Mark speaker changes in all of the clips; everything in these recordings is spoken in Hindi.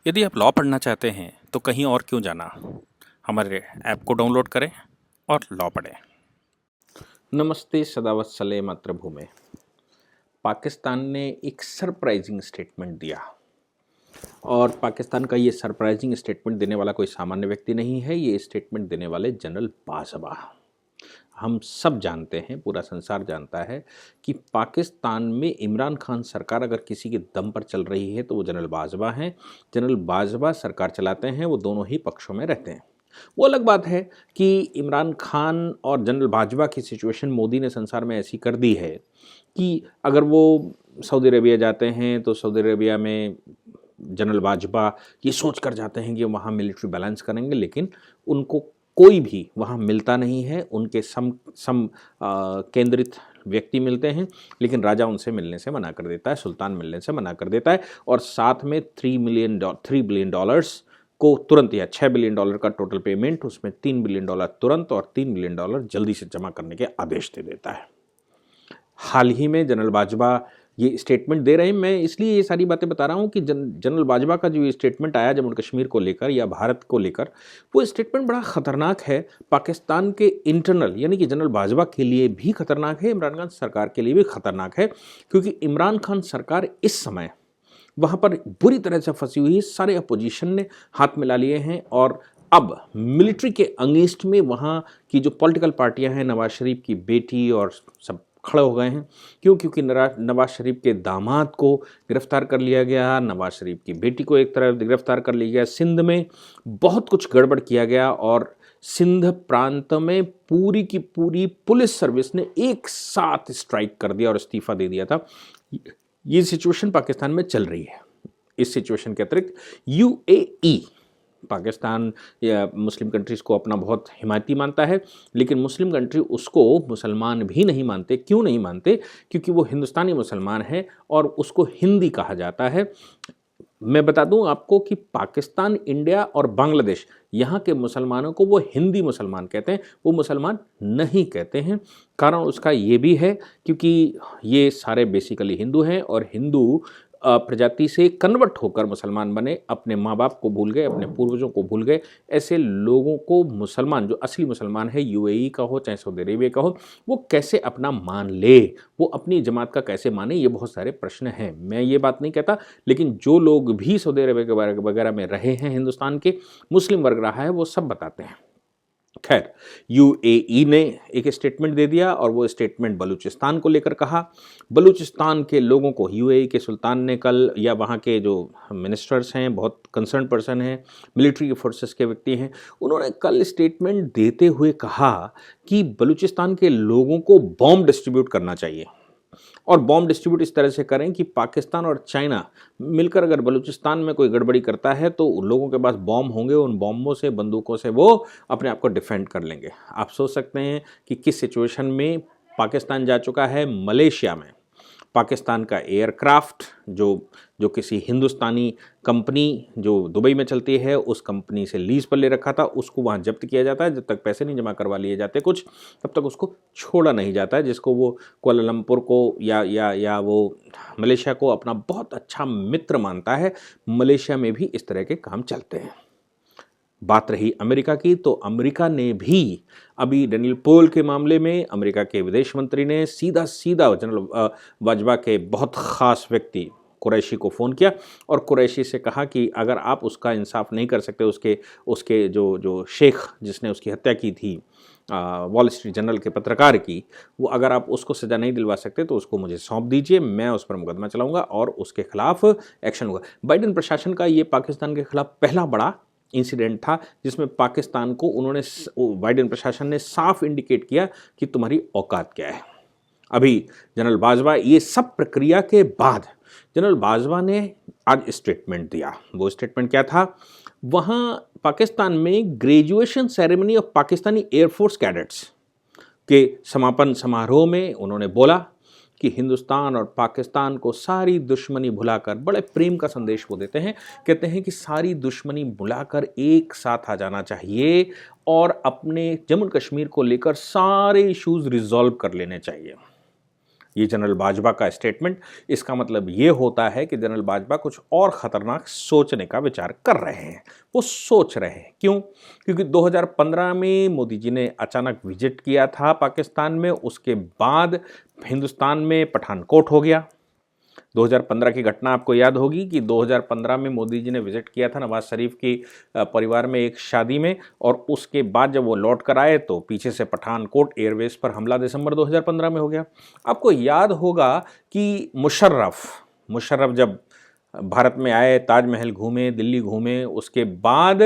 Speaker 1: यदि आप लॉ पढ़ना चाहते हैं तो कहीं और क्यों जाना। हमारे ऐप को डाउनलोड करें और लॉ पढ़ें।
Speaker 2: नमस्ते सदावत्सले मातृभूमि। पाकिस्तान ने एक सरप्राइजिंग स्टेटमेंट दिया और पाकिस्तान का ये सरप्राइजिंग स्टेटमेंट देने वाला कोई सामान्य व्यक्ति नहीं है। ये स्टेटमेंट देने वाले जनरल बाजवा। हम सब जानते हैं, पूरा संसार जानता है कि पाकिस्तान में इमरान खान सरकार अगर किसी के दम पर चल रही है तो वो जनरल बाजवा हैं। जनरल बाजवा सरकार चलाते हैं, वो दोनों ही पक्षों में रहते हैं। वो अलग बात है कि इमरान खान और जनरल बाजवा की सिचुएशन मोदी ने संसार में ऐसी कर दी है कि अगर वो सऊदी अरेबिया जाते हैं तो सऊदी अरेबिया में जनरल बाजवा ये सोच कर जाते हैं कि वहाँ मिलिट्री बैलेंस करेंगे, लेकिन उनको कोई भी वहाँ मिलता नहीं है। उनके केंद्रित व्यक्ति मिलते हैं, लेकिन राजा उनसे मिलने से मना कर देता है, सुल्तान मिलने से मना कर देता है। और साथ में $3 बिलियन को तुरंत, या $6 बिलियन का टोटल पेमेंट, उसमें $3 बिलियन तुरंत और $3 बिलियन जल्दी से जमा करने के आदेश दे देता है। हाल ही में जनरल बाजवा ये स्टेटमेंट दे रहे हैं। मैं इसलिए ये सारी बातें बता रहा हूँ कि जनरल बाजवा का जो ये स्टेटमेंट आया जम्मू कश्मीर को लेकर या भारत को लेकर, वो स्टेटमेंट बड़ा ख़तरनाक है। पाकिस्तान के इंटरनल, यानी कि जनरल बाजवा के लिए भी खतरनाक है, इमरान खान सरकार के लिए भी खतरनाक है, क्योंकि इमरान खान सरकार इस समय वहाँ पर बुरी तरह से फंसी हुई है। सारे अपोजिशन ने हाथ मिला लिए हैं और अब मिलिट्री के अगेंस्ट में वहाँ की जो पॉलिटिकल पार्टियां हैं, नवाज शरीफ की बेटी और सब खड़े हो गए हैं। क्योंकि नवाज शरीफ के दामाद को गिरफ्तार कर लिया गया, नवाज शरीफ की बेटी को एक तरफ गिरफ्तार कर लिया गया, सिंध में बहुत कुछ गड़बड़ किया गया और सिंध प्रांत में पूरी की पूरी पुलिस सर्विस ने एक साथ स्ट्राइक कर दिया और इस्तीफा दे दिया था। ये सिचुएशन पाकिस्तान में चल रही है। इस सिचुएशन के अतिरिक्त यूएई, पाकिस्तान या मुस्लिम कंट्रीज़ को अपना बहुत हिमायती मानता है, लेकिन मुस्लिम कंट्री उसको मुसलमान भी नहीं मानते। क्यों नहीं मानते? क्योंकि वो हिंदुस्तानी मुसलमान है और उसको हिंदी कहा जाता है। मैं बता दूं आपको कि पाकिस्तान, इंडिया और बांग्लादेश, यहाँ के मुसलमानों को वो हिंदी मुसलमान कहते हैं, वो मुसलमान नहीं कहते हैं। कारण उसका ये भी है क्योंकि ये सारे बेसिकली हिंदू हैं और हिंदू प्रजाति से कन्वर्ट होकर मुसलमान बने, अपने माँ बाप को भूल गए, अपने पूर्वजों को भूल गए। ऐसे लोगों को मुसलमान, जो असली मुसलमान है, यूएई का हो चाहे सऊदी अरेबिया का हो, वो कैसे अपना मान ले, वो अपनी जमात का कैसे माने, ये बहुत सारे प्रश्न हैं। मैं ये बात नहीं कहता, लेकिन जो लोग भी सऊदी अरेबिया वगैरह में रहे हैं, हिंदुस्तान के मुस्लिम वर्ग रहा है, वो सब बताते हैं। खैर, यूएई ने एक स्टेटमेंट दे दिया और वो स्टेटमेंट बलूचिस्तान को लेकर कहा। बलूचिस्तान के लोगों को यूएई के सुल्तान ने कल, या वहाँ के जो मिनिस्टर्स हैं, बहुत कंसर्न पर्सन हैं, मिलिट्री फोर्सेस के व्यक्ति हैं, उन्होंने कल स्टेटमेंट देते हुए कहा कि बलूचिस्तान के लोगों को बॉम्ब डिस्ट्रीब्यूट करना चाहिए और बॉम्ब डिस्ट्रीब्यूट इस तरह से करें कि पाकिस्तान और चाइना मिलकर अगर बलूचिस्तान में कोई गड़बड़ी करता है तो उन लोगों के पास बॉम्ब होंगे, उन बॉम्बों से, बंदूकों से वो अपने आप को डिफेंड कर लेंगे। आप सोच सकते हैं कि किस सिचुएशन में पाकिस्तान जा चुका है। मलेशिया में पाकिस्तान का एयरक्राफ्ट जो किसी हिंदुस्तानी कंपनी जो दुबई में चलती है, उस कंपनी से लीज पर ले रखा था, उसको वहाँ जब्त किया जाता है। जब तक पैसे नहीं जमा करवा लिए जाते कुछ, तब तक उसको छोड़ा नहीं जाता है, जिसको वो कुआलालंपुर को या वो मलेशिया को अपना बहुत अच्छा मित्र मानता है। मलेशिया में भी इस तरह के काम चलते हैं। बात रही अमेरिका की, तो अमेरिका ने भी अभी डेनियल पोल के मामले में अमेरिका के विदेश मंत्री ने सीधा जनरल बाजवा के बहुत ख़ास व्यक्ति कुरैशी को फ़ोन किया और कुरैशी से कहा कि अगर आप उसका इंसाफ नहीं कर सकते, उसके जो शेख जिसने उसकी हत्या की थी, वॉल स्ट्रीट जर्नल के पत्रकार की, वो अगर आप उसको सज़ा नहीं दिलवा सकते तो उसको मुझे सौंप दीजिए, मैं उस पर मुकदमा चलाऊंगा और उसके खिलाफ एक्शन होगा। बाइडेन प्रशासन का ये पाकिस्तान के खिलाफ पहला बड़ा इंसिडेंट था जिसमें पाकिस्तान को बाइडेन प्रशासन ने साफ इंडिकेट किया कि तुम्हारी औकात क्या है। अभी जनरल बाजवा, ये सब प्रक्रिया के बाद जनरल बाजवा ने आज स्टेटमेंट दिया। वो स्टेटमेंट क्या था? वहाँ पाकिस्तान में graduation ceremony of Pakistani air force cadets के समापन समारोह में उन्होंने बोला कि हिंदुस्तान और पाकिस्तान को सारी दुश्मनी भुलाकर, बड़े प्रेम का संदेश वो देते हैं, कहते हैं कि सारी दुश्मनी भुलाकर एक साथ आ जाना चाहिए और अपने जम्मू कश्मीर को लेकर सारे इश्यूज रिजॉल्व कर लेने चाहिए। ये जनरल बाजवा का स्टेटमेंट। इसका मतलब ये होता है कि जनरल बाजवा कुछ और ख़तरनाक सोचने का विचार कर रहे हैं। वो सोच रहे हैं क्यों? क्योंकि 2015 में मोदी जी ने अचानक विजिट किया था पाकिस्तान में, उसके बाद हिंदुस्तान में पठानकोट हो गया। 2015 की घटना आपको याद होगी कि 2015 में मोदी जी ने विजिट किया था नवाज शरीफ की परिवार में एक शादी में, और उसके बाद जब वो लौट कर आए तो पीछे से पठानकोट एयरवेज पर हमला दिसंबर 2015 में हो गया। आपको याद होगा कि मुशर्रफ जब भारत में आए, ताजमहल घूमे, दिल्ली घूमे, उसके बाद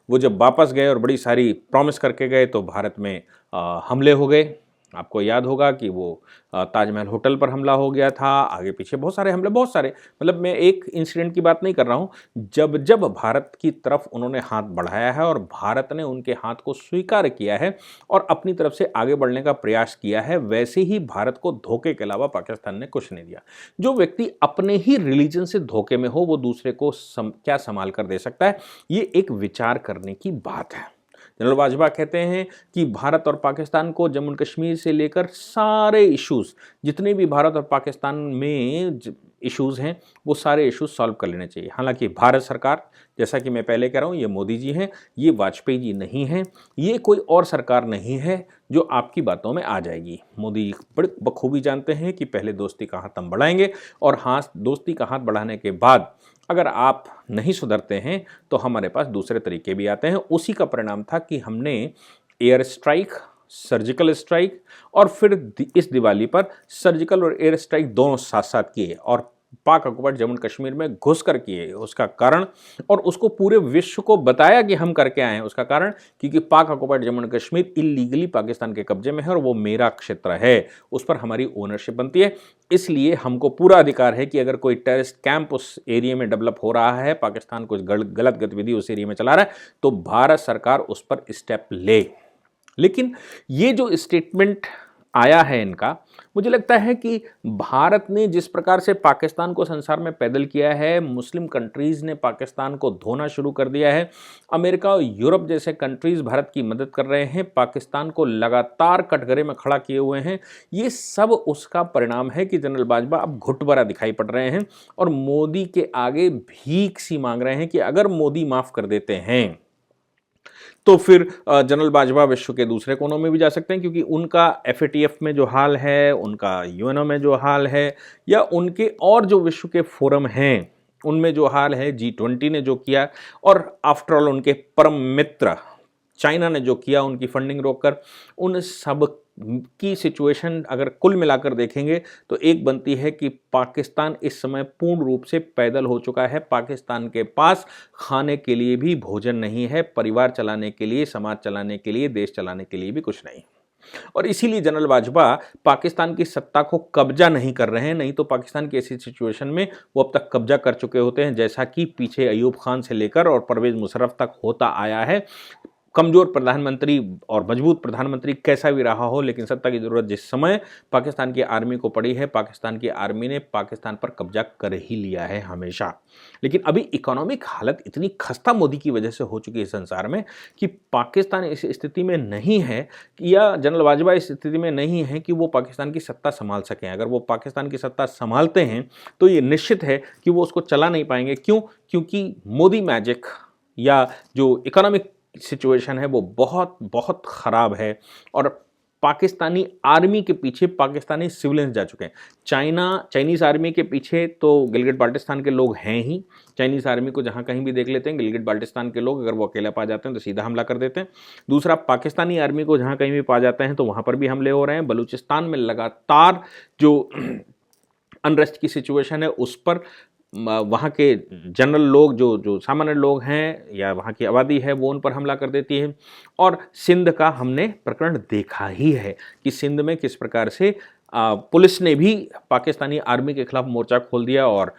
Speaker 2: वो जब वापस गए और बड़ी सारी प्रॉमिस करके गए तो भारत में हमले हो गए। आपको याद होगा कि वो ताजमहल होटल पर हमला हो गया था, आगे पीछे बहुत सारे हमले, बहुत सारे, मतलब मैं एक इंसिडेंट की बात नहीं कर रहा हूँ। जब जब भारत की तरफ उन्होंने हाथ बढ़ाया है और भारत ने उनके हाथ को स्वीकार किया है और अपनी तरफ से आगे बढ़ने का प्रयास किया है, वैसे ही भारत को धोखे के अलावा पाकिस्तान ने कुछ नहीं दिया। जो व्यक्ति अपने ही रिलीजन से धोखे में हो वो दूसरे को क्या संभाल कर दे सकता है? ये एक विचार करने की बात है। जनरल बाजवा कहते हैं कि भारत और पाकिस्तान को जम्मू कश्मीर से लेकर सारे इश्यूज़, जितने भी भारत और पाकिस्तान में इश्यूज़ हैं, वो सारे इश्यूज़ सॉल्व कर लेने चाहिए। हालांकि भारत सरकार, जैसा कि मैं पहले कह रहा हूँ, ये मोदी जी हैं, ये वाजपेयी जी नहीं हैं, ये कोई और सरकार नहीं है जो आपकी बातों में आ जाएगी। मोदी बड़े बखूबी जानते हैं कि पहले दोस्ती का हाथ हम बढ़ाएंगे, और हाँ, दोस्ती का हाथ बढ़ाने के बाद अगर आप नहीं सुधरते हैं तो हमारे पास दूसरे तरीके भी आते हैं। उसी का परिणाम था कि हमने एयर स्ट्राइक, सर्जिकल स्ट्राइक, और फिर इस दिवाली पर सर्जिकल और एयर स्ट्राइक दोनों साथ साथ किए और पाक ऑक्युपाइड जम्मू कश्मीर में घुस कर किए। उसका कारण, और उसको पूरे विश्व को बताया कि हम करके आए हैं, उसका कारण क्योंकि पाक ऑक्युपाइड जम्मू कश्मीर इलीगली पाकिस्तान के कब्जे में है और वो मेरा क्षेत्र है, उस पर हमारी ओनरशिप बनती है। इसलिए हमको पूरा अधिकार है कि अगर कोई टेररिस्ट कैंप उस एरिया में डेवलप हो रहा है, पाकिस्तान कुछ गलत गतिविधि उस एरिया में चला रहा है, तो भारत सरकार उस पर स्टेप ले। लेकिन ये जो स्टेटमेंट आया है इनका, मुझे लगता है कि भारत ने जिस प्रकार से पाकिस्तान को संसार में पैदल किया है, मुस्लिम कंट्रीज़ ने पाकिस्तान को धोना शुरू कर दिया है, अमेरिका और यूरोप जैसे कंट्रीज़ भारत की मदद कर रहे हैं, पाकिस्तान को लगातार कटघरे में खड़ा किए हुए हैं, ये सब उसका परिणाम है कि जनरल बाजवा अब घुटभरा दिखाई पड़ रहे हैं और मोदी के आगे भीख सी मांग रहे हैं कि अगर मोदी माफ़ कर देते हैं तो फिर जनरल बाजवा विश्व के दूसरे कोनों में भी जा सकते हैं, क्योंकि उनका FATF में जो हाल है, उनका UNO में जो हाल है, या उनके और जो विश्व के फोरम हैं उनमें जो हाल है, G20 ने जो किया, और आफ्टरऑल उनके परम मित्र चाइना ने जो किया उनकी फंडिंग रोककर, उन सब की सिचुएशन अगर कुल मिलाकर देखेंगे तो एक बनती है कि पाकिस्तान इस समय पूर्ण रूप से पैदल हो चुका है। पाकिस्तान के पास खाने के लिए भी भोजन नहीं है, परिवार चलाने के लिए, समाज चलाने के लिए, देश चलाने के लिए भी कुछ नहीं। और इसीलिए जनरल बाजवा पाकिस्तान की सत्ता को कब्जा नहीं कर रहे हैं, नहीं तो पाकिस्तान की ऐसी सिचुएशन में वो अब तक कब्जा कर चुके होते हैं, जैसा कि पीछे अयूब खान से लेकर और परवेज मुशर्रफ तक होता आया है। कमज़ोर प्रधानमंत्री और मजबूत प्रधानमंत्री कैसा भी रहा हो, लेकिन सत्ता की ज़रूरत जिस समय पाकिस्तान की आर्मी को पड़ी है, पाकिस्तान की आर्मी ने पाकिस्तान पर कब्जा कर ही लिया है हमेशा। लेकिन अभी इकोनॉमिक हालत इतनी खस्ता मोदी की वजह से हो चुकी है संसार में कि पाकिस्तान इस स्थिति में नहीं है, या जनरल बाजवा इस स्थिति में नहीं है कि वो पाकिस्तान की सत्ता संभाल सकें। अगर वो पाकिस्तान की सत्ता संभालते हैं तो ये निश्चित है कि वो उसको चला नहीं पाएंगे। क्यों? क्योंकि मोदी मैजिक या जो इकोनॉमिक सिचुएशन है वो बहुत बहुत ख़राब है, और पाकिस्तानी आर्मी के पीछे पाकिस्तानी सिविलियंस जा चुके हैं। चाइनीज़ आर्मी के पीछे तो गिलगिट बाल्टिस्तान के लोग हैं ही। चाइनीज़ आर्मी को जहाँ कहीं भी देख लेते हैं, गिलगिट बाल्टिस्तान के लोग अगर वो अकेला पा जाते हैं तो सीधा हमला कर देते हैं। दूसरा, पाकिस्तानी आर्मी को जहाँ कहीं भी पा जाते हैं तो वहाँ पर भी हमले हो रहे हैं। बलूचिस्तान में लगातार जो अनरेस्ट की सिचुएशन है उस पर वहाँ के जनरल लोग, जो सामान्य लोग हैं या वहाँ की आबादी है, वो उन पर हमला कर देती है। और सिंध का हमने प्रकरण देखा ही है कि सिंध में किस प्रकार से पुलिस ने भी पाकिस्तानी आर्मी के खिलाफ मोर्चा खोल दिया, और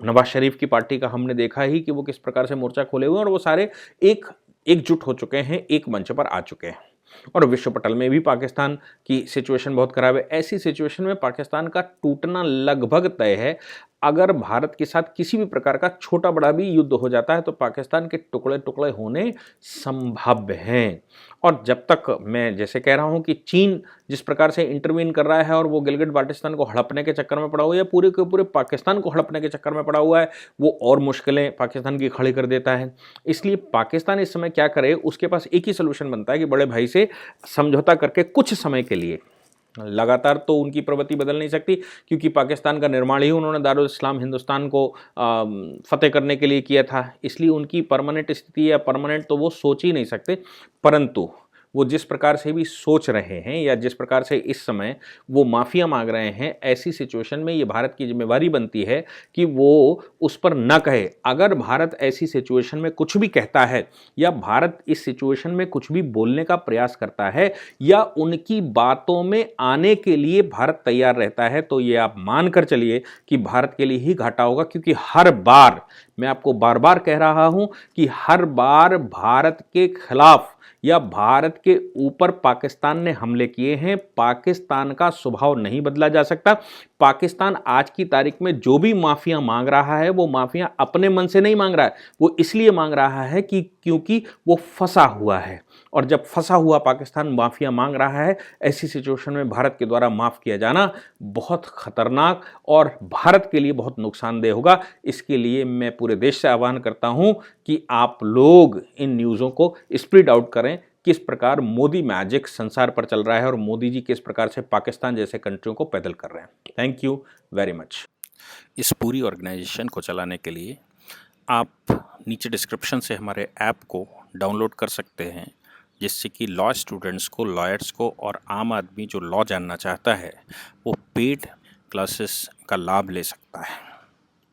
Speaker 2: नवाज शरीफ की पार्टी का हमने देखा ही कि वो किस प्रकार से मोर्चा खोले हुए हैं, और वो सारे एकजुट हो चुके हैं, एक मंच पर आ चुके हैं। और विश्व पटल में भी पाकिस्तान की सिचुएशन बहुत खराब है। ऐसी सिचुएशन में पाकिस्तान का टूटना लगभग तय है। अगर भारत के साथ किसी भी प्रकार का छोटा बड़ा भी युद्ध हो जाता है तो पाकिस्तान के टुकड़े टुकड़े होने संभव हैं। और जब तक मैं जैसे कह रहा हूं कि चीन जिस प्रकार से इंटरवीन कर रहा है और वो गिलगित बाल्टिस्तान को हड़पने के चक्कर में पड़ा हुआ है या पूरे के पूरे पाकिस्तान को हड़पने के चक्कर में पड़ा हुआ है, वो और मुश्किलें पाकिस्तान की खड़ी कर देता है। इसलिए पाकिस्तान इस समय क्या करे, उसके पास एक ही सोल्यूशन बनता है कि बड़े भाई से समझौता करके कुछ समय के लिए, लगातार तो उनकी प्रवृत्ति बदल नहीं सकती क्योंकि पाकिस्तान का निर्माण ही उन्होंने दारुल इस्लाम हिंदुस्तान को फतेह करने के लिए किया था, इसलिए उनकी परमानेंट स्थिति या परमानेंट तो वो सोच ही नहीं सकते। परंतु वो जिस प्रकार से भी सोच रहे हैं या जिस प्रकार से इस समय वो माफ़िया मांग रहे हैं, ऐसी सिचुएशन में ये भारत की जिम्मेवारी बनती है कि वो उस पर न कहे। अगर भारत ऐसी सिचुएशन में कुछ भी कहता है या भारत इस सिचुएशन में कुछ भी बोलने का प्रयास करता है या उनकी बातों में आने के लिए भारत तैयार रहता है, तो ये आप मान कर चलिए कि भारत के लिए ही घाटा होगा। क्योंकि हर बार, मैं आपको बार बार कह रहा हूं कि हर बार भारत के खिलाफ या भारत के ऊपर पाकिस्तान ने हमले किए हैं। पाकिस्तान का स्वभाव नहीं बदला जा सकता। पाकिस्तान आज की तारीख में जो भी माफिया मांग रहा है वो माफिया अपने मन से नहीं मांग रहा है, वो इसलिए मांग रहा है कि क्योंकि वो फंसा हुआ है। और जब फंसा हुआ पाकिस्तान माफिया मांग रहा है, ऐसी सिचुएशन में भारत के द्वारा माफ किया जाना बहुत खतरनाक और भारत के लिए बहुत नुकसानदेह होगा। इसके लिए मैं पूरे देश से आह्वान करता हूं कि आप लोग इन न्यूज़ों को स्प्रेड आउट करें, किस प्रकार मोदी मैजिक संसार पर चल रहा है और मोदी जी किस प्रकार से पाकिस्तान जैसे कंट्रियों को पैदल कर रहे हैं। Thank you very much.
Speaker 1: इस पूरी ऑर्गेनाइजेशन को चलाने के लिए आप नीचे डिस्क्रिप्शन से हमारे ऐप को डाउनलोड कर सकते हैं, जिससे कि लॉ स्टूडेंट्स को, लॉयर्स को और आम आदमी जो लॉ जानना चाहता है वो पेड क्लासेस का लाभ ले सकता है।